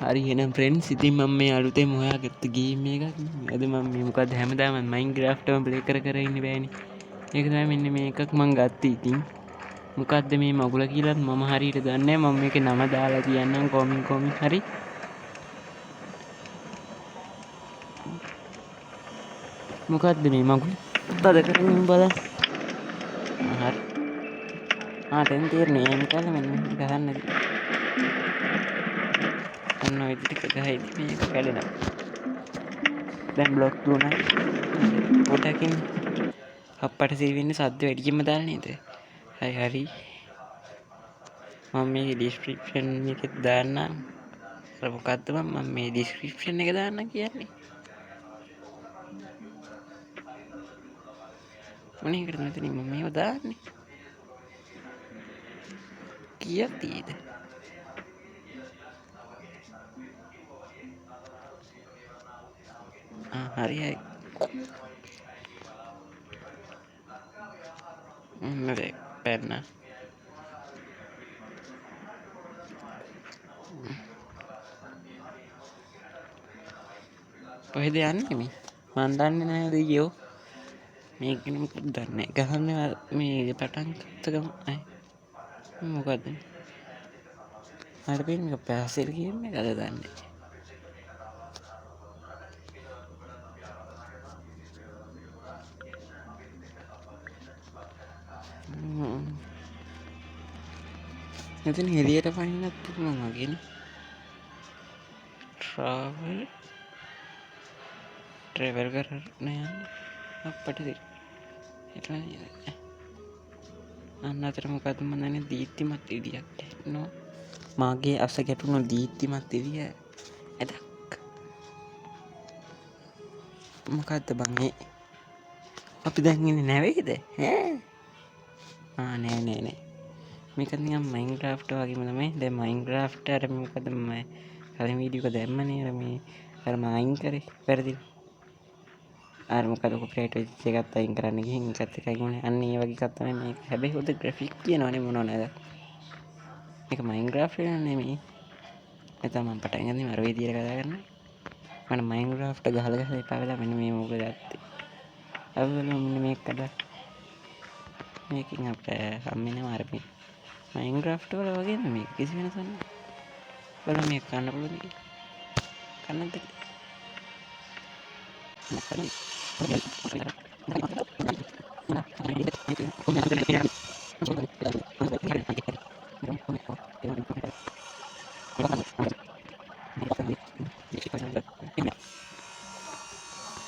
හරි එහෙනම් ෆ්‍රෙන්ඩ්ස් ඉතින් මම මේ අලුතෙන් හොයාගත්ත ගේම් එකක් අද මම මේ මොකද හැමදාම මයින්ක්‍රාෆ්ට්ම ප්ලේ කර ඉන්න බෑනේ ඒක තමයි මෙන්න මේ එකක් මම ගත්තේ ඉතින් මොකද්ද මේ මගුල කියලාත් මම හරියට දන්නේ නැහැ මම මේකේ නම දාලා කියන්නම් කොමින් හරි මොකද්ද මේ මගුල තද කරමින් බලන්න හරි දැන් තේරෙන්නේ එහෙම කළා මෙන්න මේක ගහන්න අන්න ඔය ටික ගහයිද මේක කැඩෙනවා දැන් බ්ලොක් දුණා පොඩකින් අප්පට සිවෙන්නේ සද්ද වැඩියෙන්ම දාලා නේද හරි මම මේ ඩිස්ක්‍රිප්ෂන් එකේ දාන්නම් අර මොකද්ද මම මේ ඩිස්ක්‍රිප්ෂන් එක දාන්නම් කියන්නේ මොනේකටද මෙතනින් මම මේව දාන්නේ කීයක් තියෙද හරි පැන්න කොහෙද යන්නේ මේ මන් දන්නේ නැහැ දෙයියෝ මේක මොකද දන්නේ ගහන්නේ මේ පටන් ගත්ත ගම මොකද්ද මට පේන්නේ පැසෙල් කියන්නේ කද දන්නේ එතන එළියට පනින්නත් පුළුවන් වගේනේ ට්‍රැවල් කරන්න යන්නේ අප්පට අන්න අතර මොකද මම දන්නේ දීප්තිමත් එළියක් දැක්කනවා මාගේ අස ගැටුණු දීප්තිමත් එළිය ඇදක් මොකද්ද බං අපි දැන් ඉන්නේ නැවේද නෑ මේක නිකන් මයින්ක්‍රාෆ්ට් වගේම තමයි දැන් මයින්ක්‍රාෆ්ට් අර මොකද මම කලින් වීඩියෝ එක දැම්මනේ අර මේ අර මම අයින් කරේ වැරදිලා අර මොකද කොපිරයිට් වෙච්ච එකත් අයින් කරන්න ගිහින් එකත් එකයි ගුණේ අන්න ඒ වගේ එකක් තමයි මේක හැබැයි හොද ග්‍රැෆික් කියනවනේ මොනව නේද මේක මයින්ක්‍රාෆ්ට් එක නෙමෙයි එතන මම පටන් ගන්නේ අර විදියට කතා කරන්න මම මයින්ක්‍රාෆ්ට් ගහලා එපා වෙලා මෙන්න මේ මොකද ගත්තේ අපි බලමු මෙන්න මේක කඩලා මේකෙන් අපිට හම්බෙන්නේ අර මේ මයින්ක්‍රාෆ්ට් වල වගේ මේක කිසි වෙනසක් නැහැ බලමු මේක කන්න පුළුවන්ද කන්නද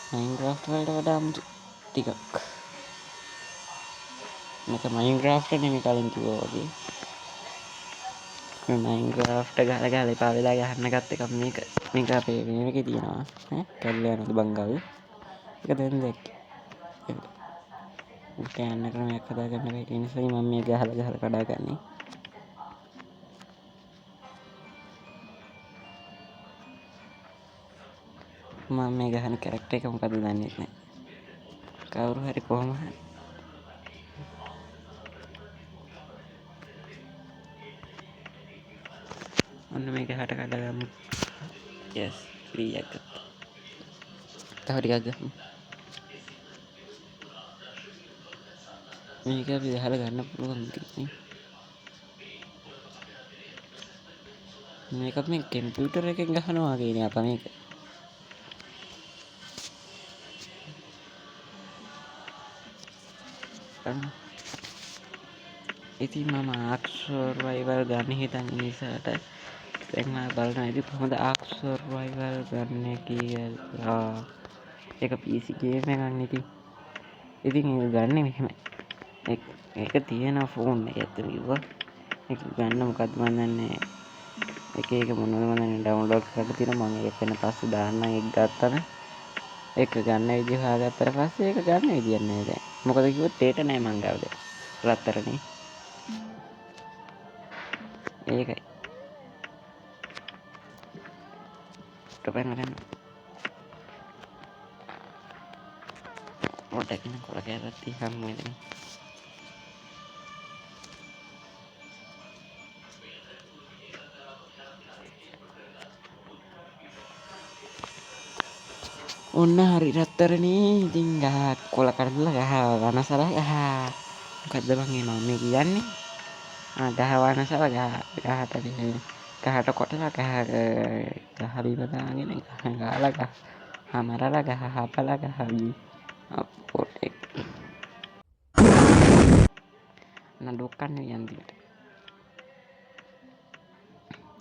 මයින්ක්‍රාෆ්ට් වලට වඩා අමුතු ටිකක් මේක මයින්ක්‍රාෆ්ට් නෙමෙයි කලින් කිව්වා වගේ මේ මයින්ක්‍රාෆ්ට් ගහලා එපා වෙලා ගහන්න ගත්ත එකක් මේක අපේ මේකේ තියෙනවා කැඩලා යනද බංගල් ඒක දැන් දැක්කේ කෑන්න ක්‍රමයක් හදාගන්න බැරි නිසා මම මේ ගහලා කඩාගන්නේ මම මේ ගහන කැරක්ටර් එක මොකද දන්නේ නැහැ කවුරු හරි කොහොම හරි ඔන්න මේක හට කඩගමු yes free එක තව ටිකක් ගමු මේක අපි ගහලා ගන්න පුළුවන් ඉතින් මේකත් මේ කම්පියුටර් එකෙන් ගහනවා වගේනේ අප මේක ඉතින් මම ආක් සර්වයිවල් ගන්න හිතන් නිසාට දැන් මම බලනවා ඉතින් කොහොමද ආක් සර්වයිවල් ගන්න කියලා ඒක PC ගේම් එකක් ඉතින් ඒක ගන්න මෙහෙම ඒක තියෙන ෆෝන් එක ඇතුළේ කිව්වා ඒක ගන්න මොකද්ද මම දන්නේ එක මොනවද මම දන්නේ ඩවුන්ලෝඩ් කරලා තියෙනවා මම ඒක වෙන පස්සේ දාන්නම් ඒක ගත්තම ඒක ගන්න විදිහ හොයාගත්තට පස්සේ ඒක ගන්න විදියක් නෑ දැන් මොකද කිව්වොත් ඒට නෑ මං ගාව දැන් රත්තරනේ ඒකයි ටොපෙන් ගන්න පොඩ්ඩකින් කොල කෑල්ලක් තියහම වෙන්නේ ඔන්න හරි රත්තරනේ. ඉතින් ගහ කොළ කඩලා ගහ වනසලා ගහ මොකද්ද බං මේ මම මේ කියන්නේ? ගහ වනසලා ගහට ගහට කොටලා ගහ බිම දාගෙන ගහ ගාලා ගහ මරලා ගහ හපලා ගහ පොටෙක් නඩු කන්නේ යන්දිට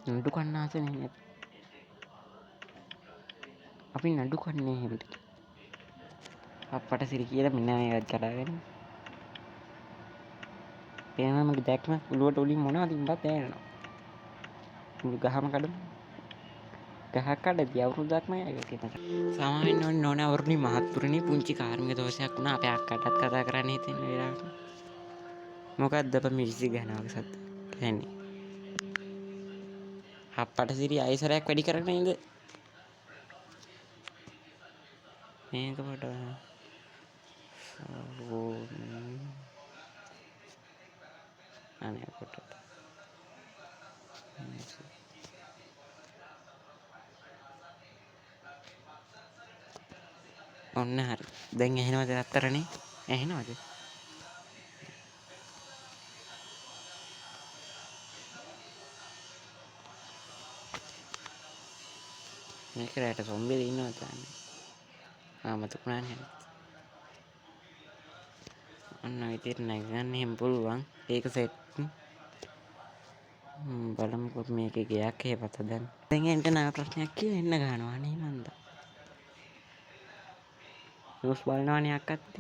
නඩු කන්න ආසනේ අපි නඩු කන්නේ හෙට අපට සිරි කියලා මෙන්න මේකත් කඩාගෙන එනම දැක්ම පුළුවට උලින් මොනවද උඹත් තේරෙනවා මුළු ගහම කඩමු ගහක් කඩද්දී අවුරුද්දක්ම යයි කියන සාමාන්‍යයෙන් ඕනේ නෝන අවුරුනි මහත්තුරුනි පුංචි කාර්මික දෝෂයක් වුණා අපේ අක්කටත් කතා කරන්න හිතෙන වෙලාවට මොකක්ද අප මිරිසි ගහනවා සද්ද කියන්නේ අපට සිරි අයිසරයක් වැඩි කරගෙන ඉඳ මේක පොඩ අනේ පොට ඔන්න හරි දැන් ඇහෙනවද රත්තරනේ ඇහෙනවද මේක රැට සොම්බෙද ඉන්නවද තාන්නේ මතකුණානේ ඔන්න විදියට නැගගන්න එහෙම පුළුවන් ඒක සෙට් බලමුකො මේකේ ගයක් හේපත දැන් එන්ට නව ප්‍රශ්නයක් කියලා එන්න ගන්නවා අනේ මන්දා නිවුස් බලනවනේ අක්කත්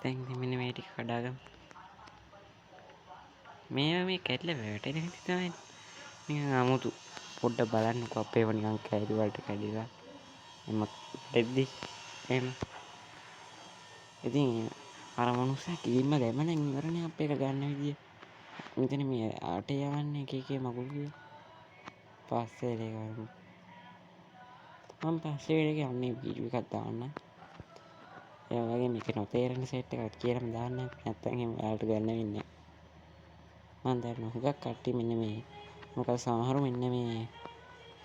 දැන් මෙන්න මේ ටික කඩාගමු මේ කැඩලා වැටෙන හැටි තමයි නිකන් අමුතු පොඩ්ඩක් බලන්නකෝ අපේව නිකන් කැඩි වලට කැඩිලා එම දෙද්දි එහෙම ඉතින් අර මනුස්සයා කීම්ම දැම්ම නම් ඉවරනේ අපේ එක ගන්න විදිය මෙතන මේ අට යවන්නේ එක එක මගුල් කිය පස්සේ ඒක මම පස්සේ වෙලේ යන්නේ වීඩියෝ එකක් දාන්න ඒ වගේ මේක නොතේරෙන සෙට් එකක් කියලාම දාන්න නැත්නම් එහෙම ඔයාලට ගන්න වෙන්නේ මම දන්නවා හුඟක් කට්ටිය මෙන්න මේ මොකද සමහරු මෙන්න මේ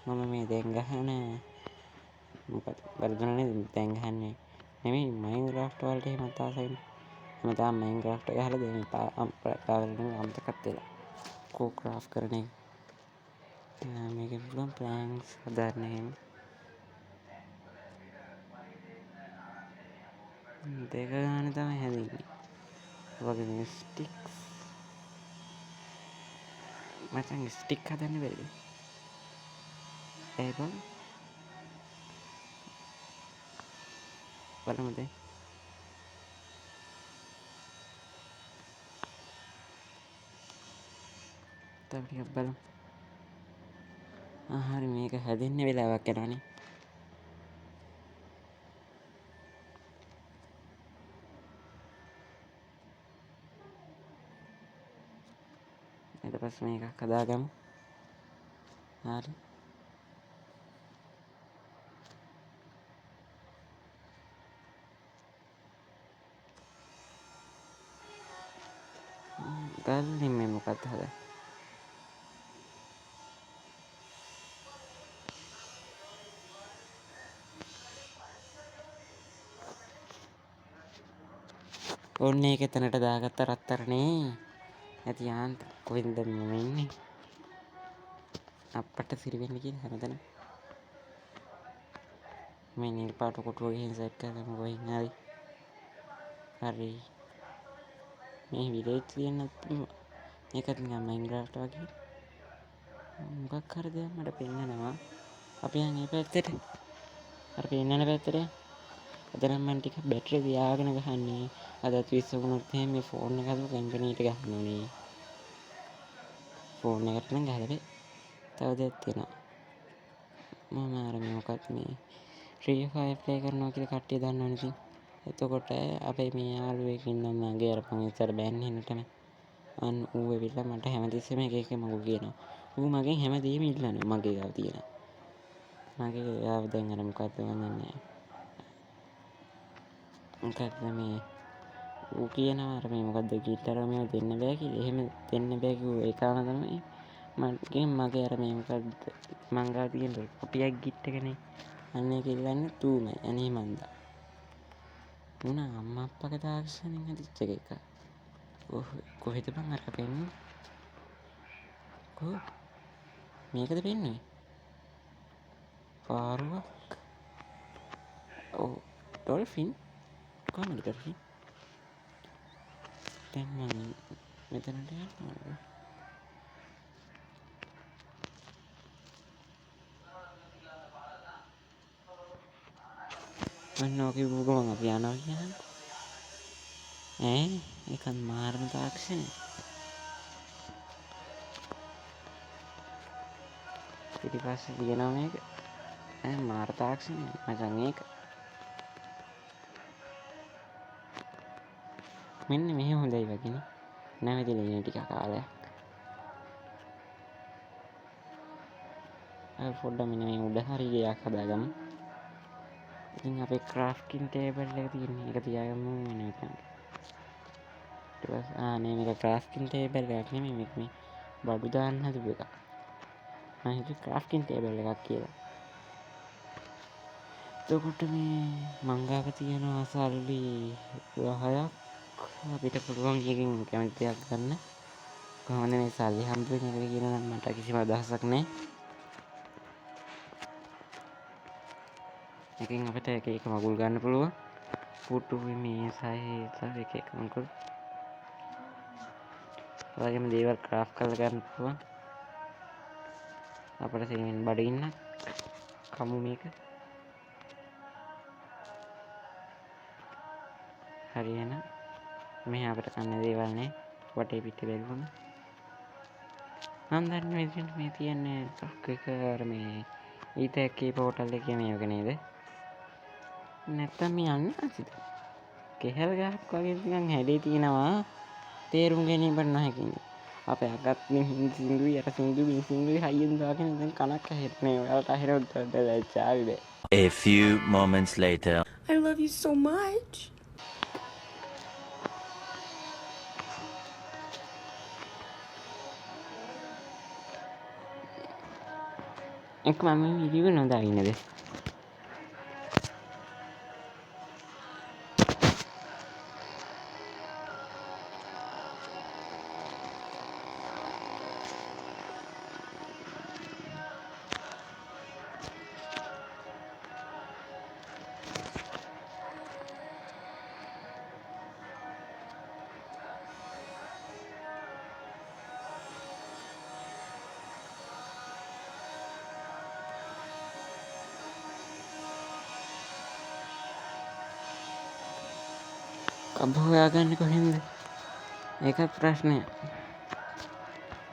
මම මේ දැන් ගහන මොකද වර්ධනනේ දැන් ගහන්නේ නෙමෙයි මයින්ක්‍රාෆ්ට් වලට එහෙමත් ආසයිනේ මම තාම මයින්ක්‍රාෆ්ට් ගහලා දැන් පාවරගෙන අමතකත් වෙලා කෝ ක්‍රාෆ්ට් කරන එක මේකෙන් පුළුවන් ප්ලෑන්ක්ස් හදාන්න එහෙම දෙක ගානේ තමයි හැදෙන්නේ වගේ මේ ස්ටික්ස් මචං ස්ටික් හදන්න බැරිද ඒ බලමු දැන් තව ටිකක් බලමු හරි මේක හැදෙන්න වෙලාවක් යනවනේ ඊට පස්සේ මේකක් හදාගමු හරි ගල්ලි මේ මොකක්ද හදන්නේ ඔන්න ඒක එතනට දාගත්ත රත්තරනේ ඇති යාන්ත කොහෙන්ද මම ඉන්නේ අපට සිරි වෙන්න කියලා හැමතැනම මේ නිල් පාට කොටුව ගිහින් සෙට් කරගමු කොහෙන් හරි හරි මේ විලේජ් තියෙනත් මේකත් නිකන් මයින්ක්‍රාෆ්ට් වගේ මොකක් හරි දෙයක් මට පෙන්නනවා අපි යන් මේ පැත්තට අර පෙන්නන පැත්තට අද නම් මම ටික බැටරි තියාගෙන ගහන්නේ අදත් 20 වුණොත් එහෙනම් මේ ෆෝන් එක හදලා කම්පැනිට ගහන්න ඕනේ ෆෝන් එකට නම් ගහලා බෑ තව දෙයක් තියෙනවා මම අර මේ මොකක්ද මේ ෆ්‍රී ෆයර් ප්ලේ කරනවා කියලා කට්ටිය දන්නවනේ ඉතින් එතකොට අපේ මේ යාළුවෙක් ඉන්නවා මගේ අර මම ඉස්සර බෑන්නේ නටන අන්න ඌ එවිල්ලා මට හැමතිස්සෙම එක එක මගුල් කියනවා ඌ මගෙන් හැමදේම ඉල්ලනවා මගේ ගාව තියෙන මගේ ගාව දැන් අර මොකක්ද මන් දන්නේ මොකක්ද මේ ඌ කියනවා අර මේ මොකද්ද ගිටාර මේව දෙන්න බෑ කියලා. එහෙම දෙන්න බෑ කිව්ව ඒකම තමයි මගේ අර මේ මොකද්ද මං ගාව තියෙන කොටියක් ගිට් එකනේ. අන්න ඒක ඉල්ලන්නේ තූමයි. අනේ මන්දා. මුණා අම්මා අප්පගේ තාක්ෂණයෙන් හදිච්ච එක. කොහෙද බං අරක පෙන්නේ? මේකද පෙන්නේ? පාරුවක්. ඔව් ඩොල්ෆින්. කොහමද ඩොල්ෆින්? දැන් මම මෙතනට යනවා. අන්න ඔක කිව්ව ගමන් අපි යනවා කියන්නේ. ඒකත් මාරම තාක්ෂණය. ඊට පස්සේ තියෙනවා මේක. මාර තාක්ෂණය මචං ඒක. මෙන්න මෙහෙ හොඳයි වගේනේ. නැවතිලා ඉන්න ටික කාලයක්. අය පොඩ්ඩක් මෙන්න මේ උඩ හරි ගයක් හදාගමු. ඉතින් අපේ ක්‍රාෆ්ටින් ටේබල් එක තියෙන එක තියාගමු මෙන්න මෙතන. ඊට පස්සේ මේක ක්‍රාෆ්ටින් ටේබල් එකක් නෙමෙයි මේක මේ බඩු දාන්න හදපු එකක්. මම හිතුවේ ක්‍රාෆ්ටින් ටේබල් එකක් කියලා. එතකොට මේ මංගාව තියෙනවා සල්ලි 10ක් අපිට පුළුවන් එකකින් කැමති දෙයක් ගන්න. කොහොමද මේ සල්ලි හම්බ වෙන එක කියන නම් මට කිසිම අදහසක් නැහැ. එකකින් අපිට එක මගුල් ගන්න පුළුවන්. පුටු මේ සහ එක මගුල්. වගේම දේවල් ක්‍රාෆ්ට් කරලා ගන්න පුළුවන්. අපිට සෙමින් බඩගින්නක් කමු මේක. හරියන මේ අපිට කන්න දේවල් නේ වටේ පිටේ බැලුවම මම දන්නේ ඉතින් මේ තියන්නේ ටොක් එක අර මේ ඊතැක්කේ පෝටල් එකේ මේක නේද නැත්තම් මේ යන්නේ නැතිද කෙහෙල් ගහක් වගේ නිකන් හැඩේ තියෙනවා තේරුම් ගැනීමට නැහැ අපේ අගත් මේ සින්දුයි අර සින්දුයි හයියෙන් දාගෙන දැන් කනක් ඇහෙන්නේ ඔයාලට ඇහෙනවද දැච්චාවිද A few moments later I love you so much. එක මම වීඩියෝ නොදාගෙනද කබ හොයාගන්න කොහෙන්ද ඒකත් ප්‍රශ්නය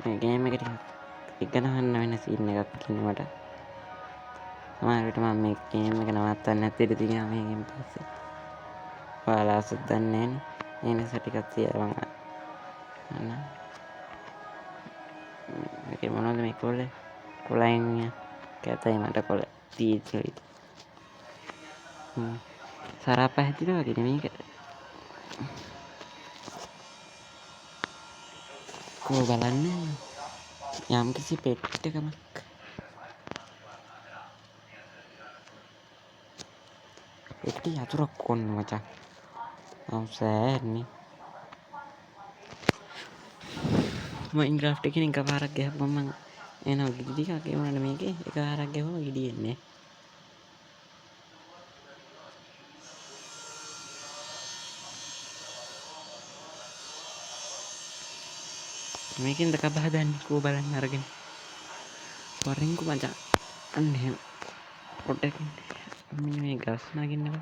මේ ගේම් එකට ඉගෙන ගන්න වෙන සීන් එකක් තියෙනවා මට සමහර විට මම මේ ගේම් එක නවත්තන්න නැති ඉඳී තියෙනවා මේකෙන් පස්සේ ඔයාලා අසත් දන්නේ නැහැ නේ ඒ නිසා ටිකක් තියවන් අන්න මේකේ මොනවද මේ කොලෙන් කැතයි මට කොල තීත්‍රි සරප්ප හැදිනවා වගේ මේක කෝ බලන්න යම් කිසි පෙට් එකමක් එක්ටි යතුරක් කොන්න මචං අවසෑන්නේ මයින්ක්‍රාෆ්ට් එකකින් එකපාරක් ගහපුවම මම එනවා ගිඩි ටිකක් ඒ වුණාට මේකේ එකපාරක් ගහුවම ගිඩි එන්නේ මේකෙන්ද කබ හදන්නේ කෝ බලන්න අරගෙන වරින්කු මචං අන්න එහෙම පොඩ්ඩක් මෙන්න මේ ගස් නගින්නකෝ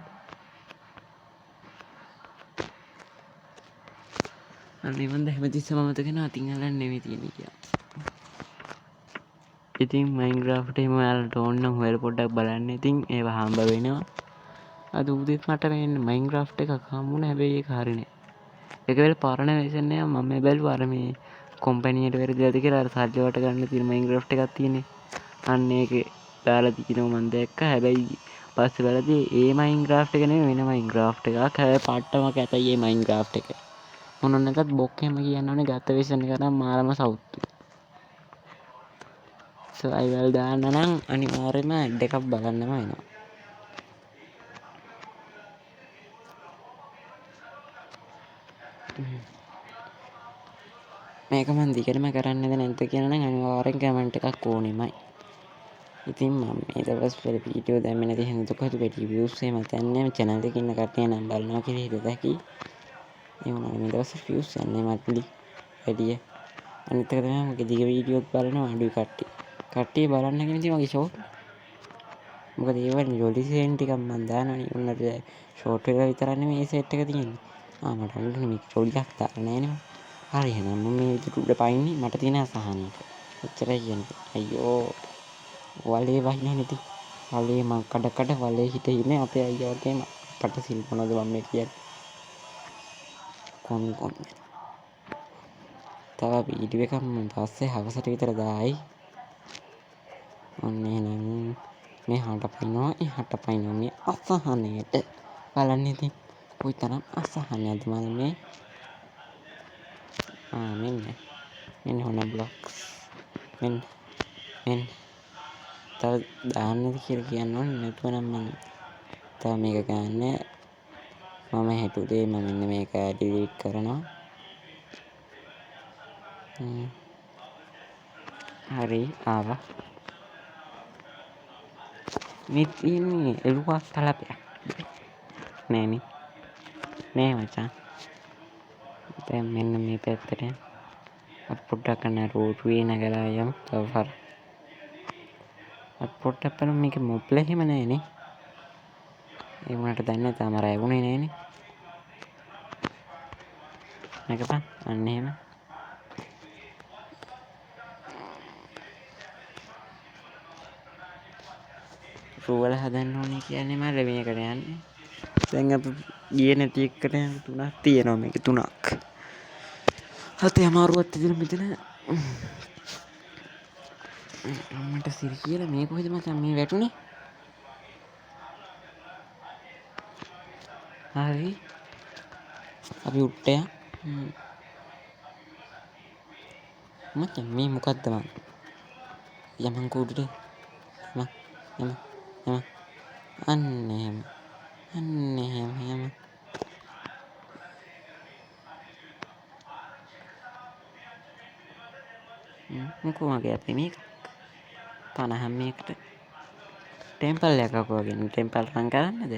අනේ මන්ද හැමතිස්සම මතක වෙනවා අතින් අල්ලන්න නෙමෙයි තියෙන්නේ කියලා. ඉතින් මයින්ක්‍රාෆ්ට් එකේම ඔයාලට ඕන නම් හොයලා පොඩ්ඩක් බලන්න. ඉතින් ඒවා හම්බ වෙනවා. අද උදේත් මට මේ මයින්ක්‍රාෆ්ට් එකක් හම්බුණා. හැබැයි ඒක හරිනේ. ඒක වෙල පරණ වෙර්ෂන් එක මම බැලුවා අර මේ කම්පැනියට වැරදිලාද කියලා අර සල්ලි වට ගන්න තියෙන මයින්ක්‍රාෆ්ට් එකක් තියෙන්නේ. අන්න ඒකේ දාලා තියෙනවා මම දැක්කා. හැබැයි පස්සේ බලද්දී ඒ මයින්ක්‍රාෆ්ට් එක නෙමෙයි වෙන මයින්ක්‍රාෆ්ට් එකක්. හැබැයි පට්ටම කැතයි ඒ මයින්ක්‍රාෆ්ට් එක. මොන නැතත් බොක්කෙම කියන්න ඕනේ ගත විෂන් එක නම් මාරම සවුත්තු. සර්වයිවල් දාන්න නම් අනිවාර්යයෙන්ම ඇඩ් එකක් බලන්නම වෙනවා. මේක මන් දිගටම කරන්නද නැද්ද කියලා නම් අනිවාර්යෙන් කමෙන්ට් එකක් ඕනෙමයි. ඉතින් මම මේ දවස්වල වීඩියෝ දැම්මේ නැති හින්දා කොහොමද වැඩි views එහෙම තන්නේ channel එකේ ඉන්න කට්ටිය නම් බලනවා කියලා හිතද හැකි. ඒ වුණාට මේ දවස්වල views යන්නේ මට්ලි වැඩිය. අනිත් එක තමයි මගේ දිග වීඩියෝත් බලනවා අඩුයි කට්ටිය. කට්ටිය බලන්න කැමති මගේ ෂෝට්. මොකද ඒවල ජොලි සීන් ටිකක් මම දානවනේ. උන්නට ෂෝට් එක විතරක් නෙමෙයි මේ සෙට් එක තියෙන්නේ. මට අල්ලන්නේ මේ ජොලියක් දාලා නෑනේ. හරි එහෙනම් මම මේ විදිහට උඩ පයින්නේ මට තියෙන අසහනයට. එච්චරයි කියන්නේ. අයියෝ වලේ වහිනා නැති. වලේ මං කඩ වලේ හිට ඉන්නේ අපේ අයියා වගේම පට සිල් මොනවද මම මේ කියන්නේ. කොන් තව වීඩියෝ එකක් මම පස්සේ හවසට විතර දායි. ඔන්න එහෙනම් මේ හාට පයින්නවා එහාට පයින්නවා මේ අසහනයට. බලන්න ඉතින් කොයිතරම් අසහනයක්ද මම මේ මෙන්න හොන බ්ලොක්ස් මෙන්න තව දාන්නද කියලා කියන්න ඕනේ නැතුව නම් මම තව මේක ගන්න මම හිතුවේ මම මෙන්න මේක ඩිලීට් කරනවා. හරි ආවා මේ තියෙන්නේ එළුවක් තලපයක් නෑනේ නෑ මචං. දැන් මෙන්න මේ පැත්තට අපි පොඩ්ඩක් කරන රෝටුවේ නැගලා යමු. තව හර අපි පොඩ්ඩක් බලමු මේක මොබ්ල එහෙම නෑනේ. ඒ වුණාට දැන් තාම රැවුනේ නෑනේ. නැගපන් අන්න එහෙම. රෝවල හදන්න ඕනේ කියන්නේ මම මේකට යන්නේ. දැන් අපි ගියේ නැති එකට තුනක් තියෙනවා මේක තුනක්. හතේ අමාරුවක් තියෙන මෙතන. මට සිරි කියලා මේ කොහෙද මචං මේ වැටුනේ? හරි. අපි උට්ටය. මචං මේ මොකද්ද මං? යමන් කුඩට. යම. අන්න එහෙම. මොකෝ මගේ අපේ මේක 50 මේකට ටෙම්පල් එකක් වගේ ටෙම්පල් රන් කරන්නද?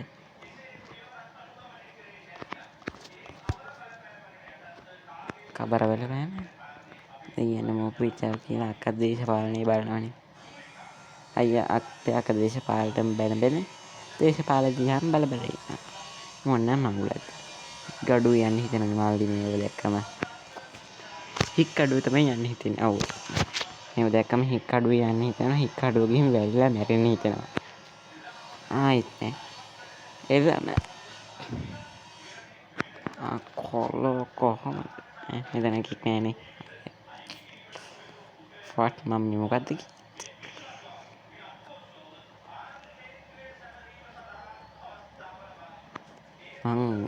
කබර වල බෑම. දෙයන්න මොකු විචාර කියලා අක්ක දේශපාලනේ බලනවනේ. අයියා අක්ක දේශපාලනට බැන දේශපාලන දිහාම බල ඉන්නවා. මොන්න මංගුලත්. ගඩු යන්න හිතන මාල්දි මේව දැක්කම. හික් කඩුව තමයි යන්න හිතෙන්නේ. ඔව්. මේව දැක්කම හික් කඩුව යන්න හිතනවා. හික් කඩුව ගිහින් වැලිලා මැරෙන්න හිතනවා. ආයිත් නෑ. එළම. කොහොමද? මෙතන කික් නෑනේ. ෆට් මම මොකද්ද කිව්වේ?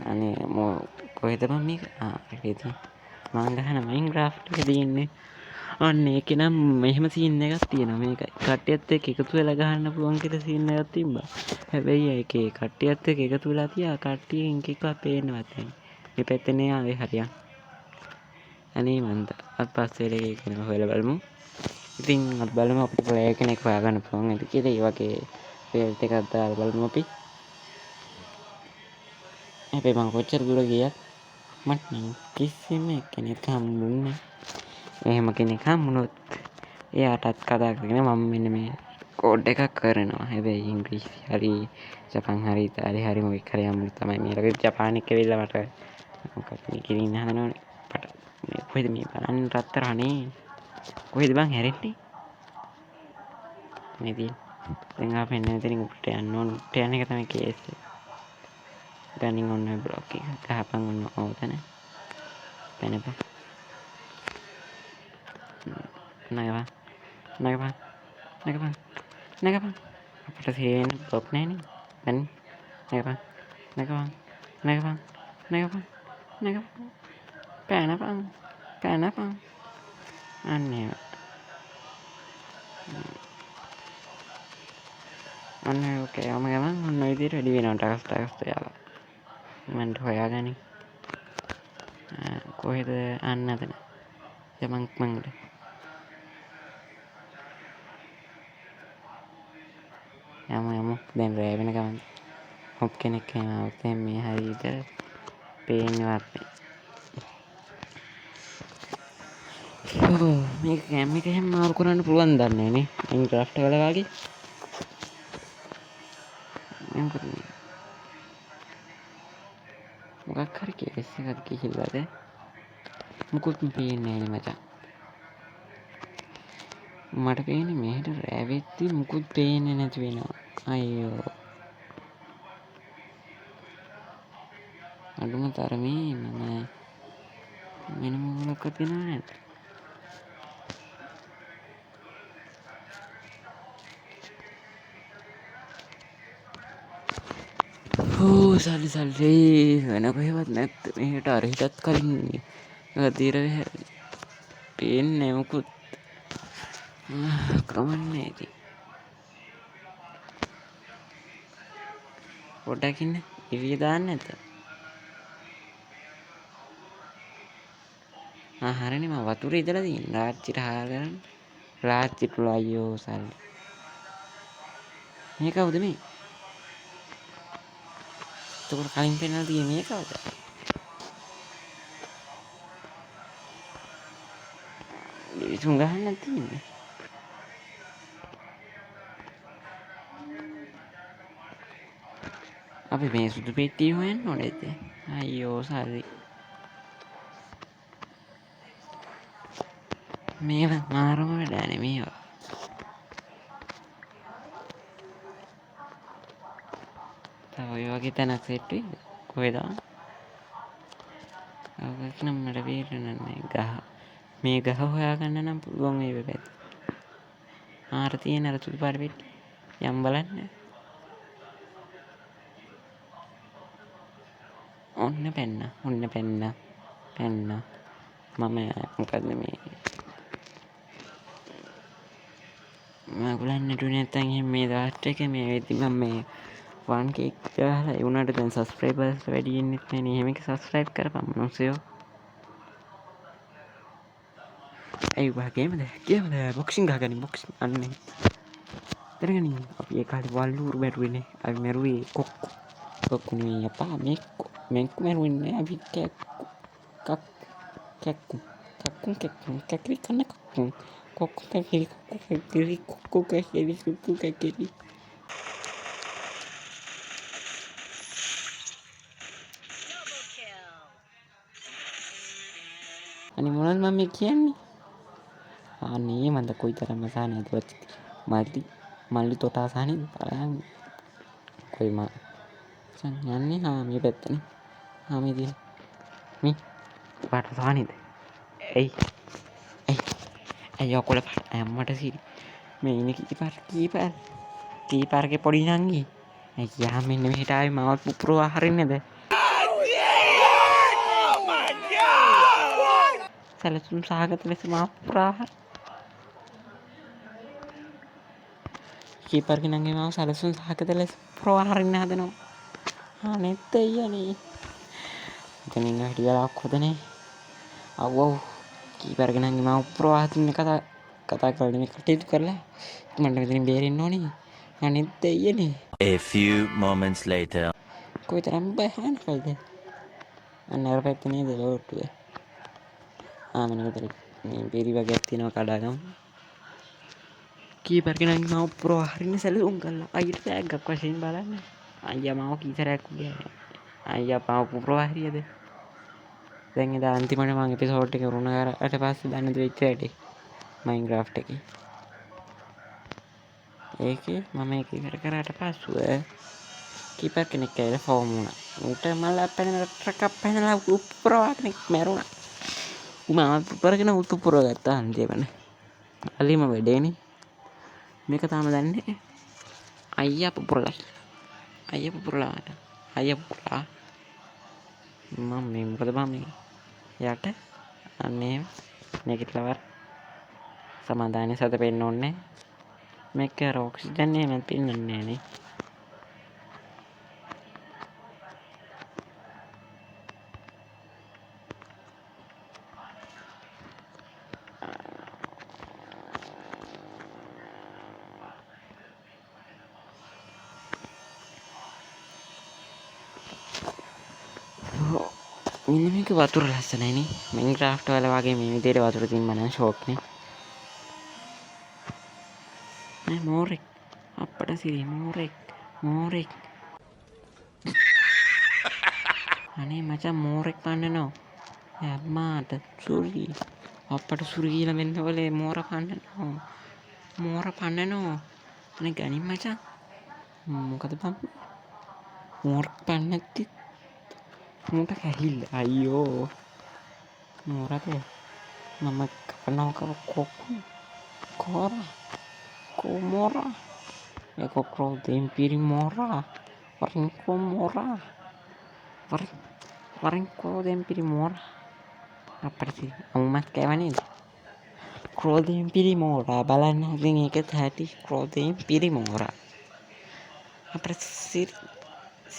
අනේ කොහෙද මම මේක ඉතින් මං ගහන මයින්ක්‍රාෆ්ට් එක තියෙන්නේ අන්න ඒක නම් මෙහෙම සීන් එකක් තියෙනවා. මේක කට්ටියත් එක්ක එකතු වෙලා ගහන්න පුළුවන් කියලා සීන් එකක් තිබ්බා. හැබැයි ඒකේ කට්ටියත් එක්ක එකතු වෙලා තියා කට්ටියෙන් එකක් පේන්නවත් නැහැ. මේ පැත්තේ නේ ආවේ හරියක්. අනේ මන්ද අත් පස්සේ ඒක කෙනෙක් හොයලා බලමු. ඉතින් අපි බලමු අපිට ප්ලේයර් කෙනෙක් හොයාගන්න පුළුවන් නේද කියලා. ඒ වගේ ෆේල්ට් එකක් දාලා බලමු අපි. හැබැයි මම කොච්චර දුර ගියත් මට නම් කිසිම කෙනෙක් හම්බුන්නේ එහෙම කෙනෙක් හම්බුනොත් එයාටත් කතා කරගෙන මම මෙන්න මේ කෝඩ් එකක් කරනවා. හැබැයි ඉංග්‍රීසි හරි ජපන් හරි ඉතාලි හරි මොකක් හරි හම්බුනොත් තමයි මේ ළඟ ජපාන් එක වෙලා මට මොකක්ද මේ කිරින්න හදනවනේ. මේ කොහෙද මේ බලන්න රත්තරනේ කොහෙද බං හැරෙන්නේ මේ තියෙන දැන් ආපෙ නැතිනම් උඩට යන්න ඕන. උඩට යන එක තමයි කේස් එක. ගනින් ඔන්න බ්ලොක් එක ගහපන් ඔන්න ඕතන පැනපන් නගපන් අපිට සේවෙන බ්ලොක් නෑනේ. Ben. Nakapang. Nakapang. Nakapang. Nakapang. Nakapang. Kanapang. Kanapang. Aneh. අන්න ඕකේ යම ගමන් ඔන්න ඔය විදිහට වැඩි වෙනවා ටකස් යාලා. මන්ට හොයාගනි. කොහෙද අන්න අතන. යමන් මංගල. යමු දැන් රෑ වෙන ගමන්. හොප් කෙනෙක් එහෙම આવුත් එහෙනම් මේ හරියට පේන්නවත් නෑ. මේක කැම් එක එහෙම මාරු කරන්න පුළුවන් දන්නේ නේ. මයින්ක්‍රාෆ්ට් වල වගේ. මොකක් හරි කේස් එකක් ගිහිල්ලාද මුකුත් පේන්නේ නෑනේ මචං. මට පේන්නේ මෙහෙට රෑ වෙද්දි මුකුත් පේන්නේ නැති වෙනවා. අයියෝ. අඩුම තරමේ මම වෙන මොකක්වත් වෙනව නැද්ද? සල්ලි වෙන කොහෙවත් නැත්ද මෙහෙට අර හිටත් කලින් තිර පේන්නේ මොකුත් කමන්නේ ඇති පොඩ්ඩක් ඉන්න එළිය දාන්න නැත හරිනේ මම වතුරේ ඉඳලා තියෙන රාච්චිට හාර කරන්න රාච්චිට අයියෝ සල්ලි මේ කවුද මේ එතකොට කලින් පෙන්නලා තියෙන්නේ මේ කවුද විසුම් ගහන්න තියෙන්නේ අපි මේ සුදු පෙට්ටිය හොයන්න ඕනේද අයියෝ සල්ලි මේවා මාරම වැඩනේ මේවා තව ඔය වගේ තැනක් සෙට් වෙයිද කොහෙද අවුවක් නම් මට බේරෙන්නේ නැහැ ගහ මේ ගහ හොයාගන්න නම් පුළුවන් මේ පැත්ත ආර තියෙන අර සුදු පාට පෙට්ටිය යම් බලන්න ඔන්න පැන්න මම මොකද මේ මගුලන් නටුනේ නැත්තම් එහෙනම් මේ දාස්ට් එක මේ වෙද්දි මම මේ 1k ගහලා ඒ උනාට දැන් සබ්ස්ක්‍රයිබර්ස් වැඩි වෙන්නේ නැත්නේ එහෙම එක සබ්ස්ක්‍රයිබ් කරපන් මනුස්සයෝ ඒ වගේමද බොක්සින් ගහගනි බොක්සින් අන්නේ දැනගනි අපි ඒ කාලේ වල්ලූරු මැරුවේනේ අපි මැරුවේ කොක්කු නෙවෙයි අපා මේක මැරුවේ අපි කැක්කු කැකිලි කන්න කොක්කු කැකිලි අනේ මොනවද මම මේ කියන්නේ අනේ මන්ද කොයිතරම් මසානද වච් මල්ලි තොටාසානේ බලන්න කොයි මා යන්නේ මේ පැත්තනේ මේ දින මේ පාට සානේද ඇයි ඔකොල අම්මට සිරි මේ ඉන්නේ කීපාරගේ පොඩි නංගි අයියා මෙන්න මෙහෙට ආවේ මාවත් පුපුරවා හරින්නේද සැලසුම් සහගත ලෙස මාව පුරා කීපර්ගේ නංගි මාව සැලසුම් සහගත ලෙස පුරවා හරින්න හදනවා අනෙත් අයියනේ එතන ඉන්න හිටිය ගලක් හොදනේ අව් කීපර්ගේ නංගි මාව පුරවා හදින්න කතා කරලා මේ කටයුතු කරලා මට මෙතනින් බේරෙන්න ඕනේ අනෙත් අයියනේ A few moments later. කොයිතරම් බයහනකද අන්න අර පැත්ත නේද ලෝට්ටුව මෙන්න මෙතන මේ බෙරි වගේක් තියෙනවා කඩාගමු කීපර්ගේ නංගි මාව පුරවා හරින්න සැලසුම් කළා අයියට ටැග්ගක් වශයෙන් බලන්න අයියා මාව කීතරයක් උගියා අයියා මාව පුරවා හරියද දැන් එදා අන්තිමට මම එපිසෝඩ් එක වුණ කරාට පස්සේ දැන් වෙච්ච වැඩේ මයින්ක්‍රාෆ්ට් එකේ ඒකේ මම ඒක ඉවර කරාට පස්සුව කීපර් කෙනෙක් ඇවිල්ලා ෆෝම් වුණා උට මල පැනලා ට්‍රක් අප් පැනලා උප්පරවා කෙනෙක් මැරුණා මම පුපුරගෙන උතුපුරව ගත්තා අන්තිමට අලිම වැඩේනේ මේක තාම දන්නේ අයියා පුපුරලා අයිය පුපුරලාට අයිය පුපුරලා මම මේ මොකද බං මේ යට අන්නේ නැගිටලවර සමාදානය සත පෙන්න ඕන්නේ මේක රෝක්සිජන් එහෙම පෙන්වන්නේ නෑනේ මෙන්න මේක වතුර ලස්සනයිනේ මයින්ක්‍රාෆ්ට් වල වගේ මේ විදිහට වතුර තිබ්බම නම් ෂෝක්නේ මේ මෝරෙක් අප්පට සිරි මෝරෙක් අනේ මචං මෝරෙක් පන්නනවා අම්මාට සුරි අප්පට සුරි කියලා මෙන්න වලේ මෝර පන්නනවා අනේ ගනින් මචං මොකද බං මෝරෙක් පන්නද්දි මට කැහිල්ල අයියෝ මෝරද මම කපනවා Komora Eko Croden Pirimora Waringkomora Waringkoden Pirimora apa sih amat kayak mana ini Croden Pirimora බලන්න ඉතින් ඒක තැටි Croden Pirimora apa sih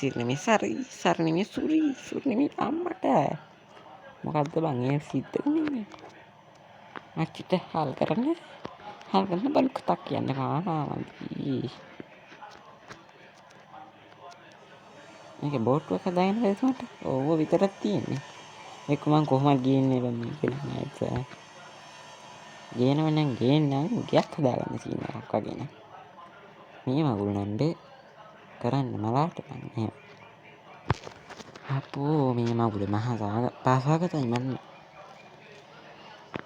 නෙමෙයි සරි නෙමෙයි සුරි නෙමෙයි අම්මට මොකද්ද බං ඒ සිද්ධ වෙන්නේ අච්චිට හල් කරන්න බලු කතාක් කියන්න කානාවන්ති මේක බෝට්ටුවක් හදාගෙන බැලුවට ඕව විතරක් තියෙන්නේ ඒක මං කොහොමද ගේන්නේ බං මේක නේද ගේනව නම් ගයක් හදාගන්න සීනාවක් වගේ මේ මගුල් නණ්ඩේ කරන්න මලාට බං එහෙම අපෝ මේ මගුල මහා පාසාගතයි මන්න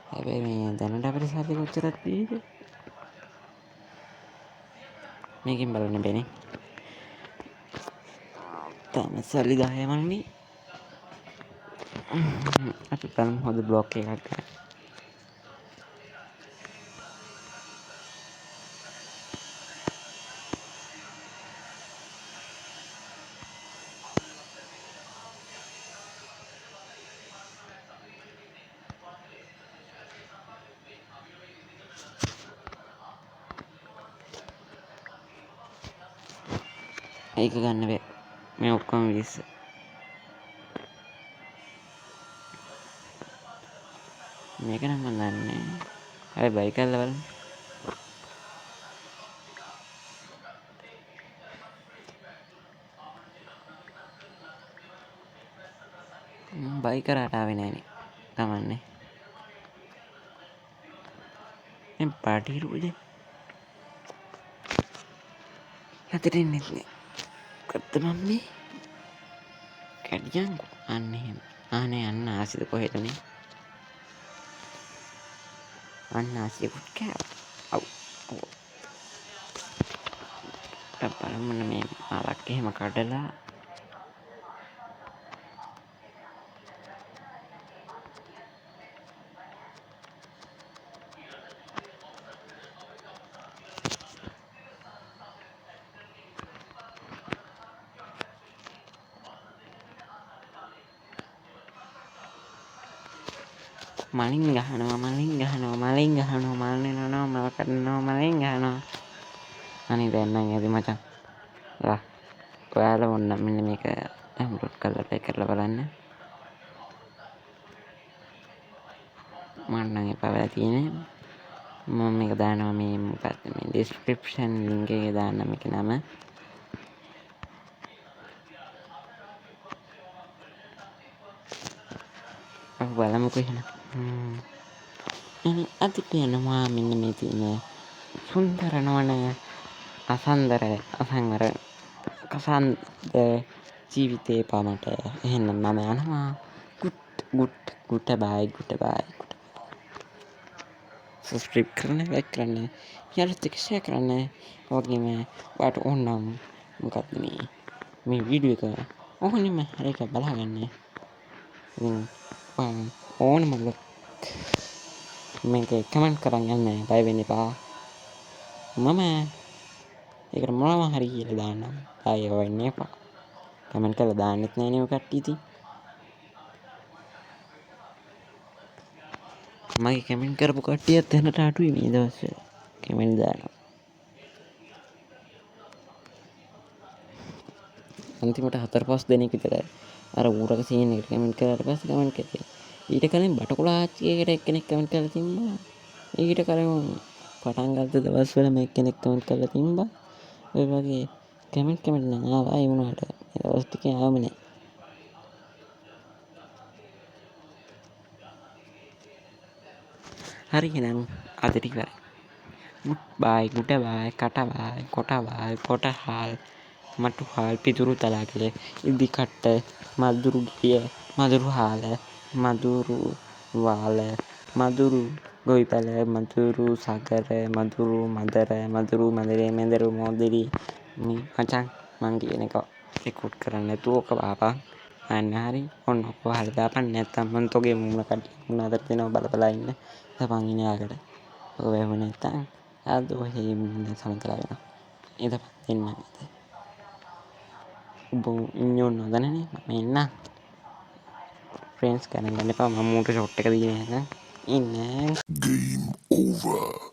හැබැයි මේ දැනට අපිට සල්ලි කොච්චරක් දීද මේකෙන් බලන්න බෑනේ තාම සල්ලි 10 මන්නේ අපි බලමු හොඳ බ්ලොක් එකක් ගන්න ඒක ගන්න බෑ මේ ඔක්කොම 20 මේක නම් මම දන්නේ හරි බයි කරලා බලන්න බයි කරාට ආවේ නෑනේ කමන්නේ මේ පාටි රුද හතර ඉන්නේ කත්ත මම්මේ කැඩියන්කෝ අන්න එහෙම ආනේ අන්න ආසිද කොහෙදනේ අන්න ආසිද කුට් කෑව බලමුන මේ මාලක් එහෙම කඩලා මලින් ගහනවා මල් කඩනවා අනේ දැන් නම් ඇති මචං ඔයාලා ඕන්න මෙන්න මේක ඩවුන්ලෝඩ් කරලා ප්ලේ කරලා බලන්න මම නම් එපා වෙලා තියෙන්නේ මම මේක දානවා මේ මොකක්ද මේ ඩිස්ක්‍රිප්ෂන් ලින්ක් එකේ දාන්න මේකේ නම අපි බලමුකෝ එහෙනම් අදිට යනවා මෙන්න මේ තියෙන සුන්දර නොවන අසංවර කසන්ද ජීවිතේ පාමට එහෙනම් මම යනවා ගුට් බයි සබස්ක්‍රයිබ් කරන්න ලයික් කරන්න යාළුවොත් එක්ක ෂෙයා කරන්න වගේම ඔයාලට ඕනම් මොකක්ද මේ වීඩියෝ එක ඕනෙම හරි එක බලාගන්න ඉතින් ඕනම මේක කමෙන්ට් කරන් යන්න බය වෙන්න එපා මම ඒකට මොනවා හරි කියලා දාන්නම් ආයෙ වෙන්න එපා. කමෙන්ට් කරලා දාන්නෙත් නෑනේ ඔය කට්ටිය ඉතින්. මගේ කමෙන්ට් කරපු කට්ටියත් දැනට අඩුයි මේ දවස්වල කමෙන්ට් දානවා. අන්තිමට 4-5 දෙනෙක් විතරයි අර ඌරක සීන් එකට කමෙන්ට් කරාට පස්සේ කමෙන්ට් කරේ. ඊට කලින් බටකුල ආච්චියකට එක්කෙනෙක් කමෙන්ට් කරලා තිබ්බා. ඊට කලින් පටන් ගත්ත දවස්වල මේ එක්කෙනෙක් කමෙන්ට් කරලා තිබ්බා. ඔය වගේ කමෙන්ට් නම් ආවා ඒ වුණාට මේ දවස් ටිකේ ආවම නෑ. හරි එහෙනම් අදට ඉවරයි. goodbye, goodbye, කටබායි, කොටබායි, කොටහාල්, මටුහාල්, පිදුරු තලාකල, ඉදිකට්ට, මදුරු ගිය, මදුරු හාල, මදුරු වාල, මදුරු ගොවිපැල, මදුරු සගර, මදුරු මදර, මදුරු මදරේ මෙදරු මොදිරි මේ මචං මං කියන එක රෙකෝඩ් කරන්න නැතුව ඕක බාපන්. අන්න හරි ඔන්න ඔක වහලා දාපන් නැත්තම් මං තෝගේ මුණ කඩලා මුණ අතර දෙනවා බල ඉන්න. දපන් ඉනාකට. ඔක වැහුනේ නැත්තම් අද ඔහේ ඉන්න සමතලා වෙනවා. ඉතින් දෙන්න නේද? උඹ ඉන්නේ නෝදනනේ මම එන්න. ෆ්‍රෙන්ඩ්ස් ගණන් ගන්න එපා මම මූට ෂොට් එක දීලා ඉන්නේ. Game over.